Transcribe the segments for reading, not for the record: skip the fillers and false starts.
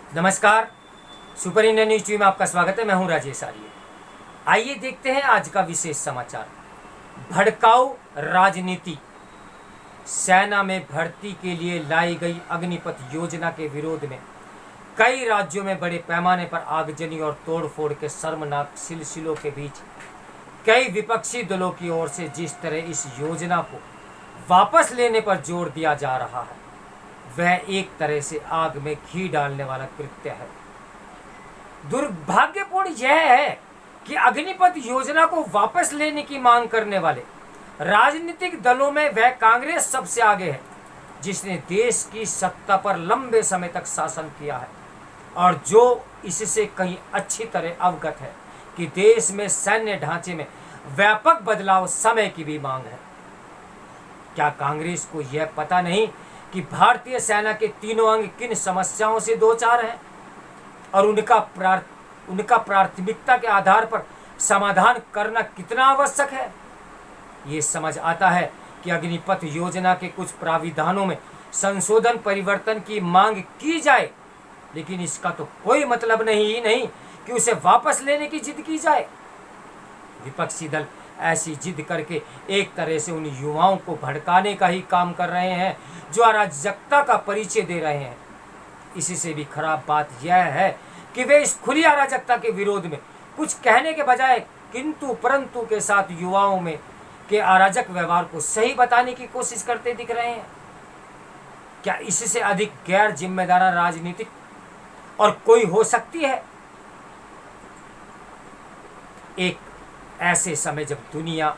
नमस्कार, super India news TV में आपका स्वागत है। मैं हूं राजेश आर्य। आइए देखते हैं आज का विशेष समाचार। भड़काऊ राजनीति। सेना में भर्ती के लिए लाई गई अग्निपथ योजना के विरोध में कई राज्यों में बड़े पैमाने पर आगजनी और तोड़फोड़ के शर्मनाक सिलसिलों के बीच कई विपक्षी दलों की ओर से जिस तरह इस योजना को वापस लेने पर जोर दिया जा रहा है, वह एक तरह से आग में घी डालने वाला कृत्य है। दुर्भाग्यपूर्ण यह है कि अग्निपथ योजना को वापस लेने की मांग करने वाले राजनीतिक दलों में वह कांग्रेस सबसे आगे है, जिसने देश की सत्ता पर लंबे समय तक शासन किया है और जो इससे कहीं अच्छी तरह अवगत है कि देश में सैन्य ढांचे में व्यापक बदलाव समय की भी मांग है। क्या कांग्रेस को यह पता नहीं कि भारतीय सेना के तीनों अंग किन समस्याओं से दो चार हैं और उनका प्राथमिकता के आधार पर समाधान करना कितना आवश्यक है? ये समझ आता है कि अग्निपथ योजना के कुछ प्राविधानों में संशोधन परिवर्तन की मांग की जाए, लेकिन इसका तो कोई मतलब नहीं कि उसे वापस लेने की जिद की जाए। विपक्षी दल ऐसी जिद करके एक तरह से उन युवाओं को भड़काने का ही काम कर रहे हैं जो अराजकता का परिचय दे रहे हैं। इसी से भी खराब बात यह है कि वे इस खुली अराजकता के विरोध में कुछ कहने के बजाय किंतु परंतु के साथ युवाओं में के अराजक व्यवहार को सही बताने की कोशिश करते दिख रहे हैं। क्या इससे अधिक गैर जिम्मेदार राजनीतिक और कोई हो सकती है? एक ऐसे समय जब दुनिया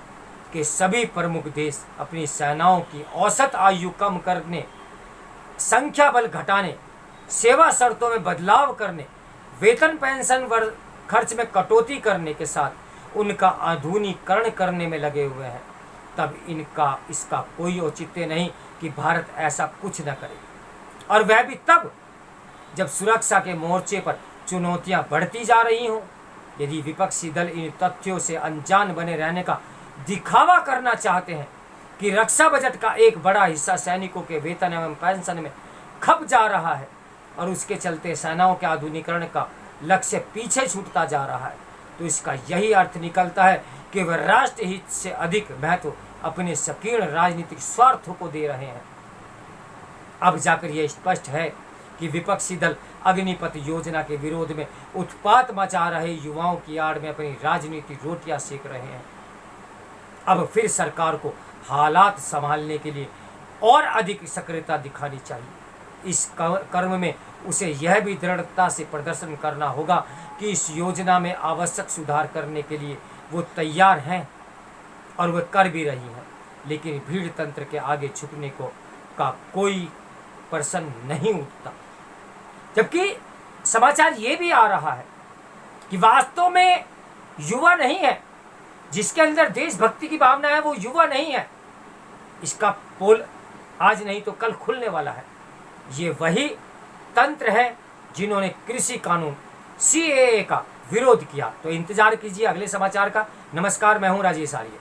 के सभी प्रमुख देश अपनी सेनाओं की औसत आयु कम करने, संख्या बल घटाने, सेवा शर्तों में बदलाव करने, वेतन पेंशन वर्ग खर्च में कटौती करने के साथ उनका आधुनिकीकरण करने में लगे हुए हैं, तब इसका कोई औचित्य नहीं कि भारत ऐसा कुछ न करे, और वह भी तब जब सुरक्षा के मोर्चे पर चुनौतियां बढ़ती जा रही हों। यदि विपक्षी दल इन तथ्यों से अनजान बने रहने का दिखावा करना चाहते हैं कि रक्षा बजट का एक बड़ा हिस्सा सैनिकों के वेतन एवं पेंशन में खप जा रहा है और उसके चलते सेनाओं के आधुनिकीकरण का लक्ष्य पीछे छूटता जा रहा है, तो इसका यही अर्थ निकलता है कि वह राष्ट्र हित से अधिक महत्व अपने संकीर्ण राजनीतिक स्वार्थों को दे रहे हैं। अब जाकर यह स्पष्ट है कि विपक्षी दल अग्निपथ योजना के विरोध में उत्पात मचा रहे युवाओं की आड़ में अपनी राजनीतिक रोटियां सेक रहे हैं। अब फिर सरकार को हालात संभालने के लिए और अधिक सक्रियता दिखानी चाहिए। इस कर्म में उसे यह भी दृढ़ता से प्रदर्शन करना होगा कि इस योजना में आवश्यक सुधार करने के लिए वो तैयार हैं और वह कर भी रही हैं, लेकिन भीड़ तंत्र के आगे झुकने का कोई प्रश्न नहीं उठता। जबकि समाचार ये भी आ रहा है कि वास्तव में युवा नहीं है, जिसके अंदर देशभक्ति की भावना है वो युवा नहीं है। इसका पोल आज नहीं तो कल खुलने वाला है। ये वही तंत्र है जिन्होंने कृषि कानून CAA का विरोध किया। तो इंतजार कीजिए अगले समाचार का। नमस्कार, मैं हूं राजेश आर्य।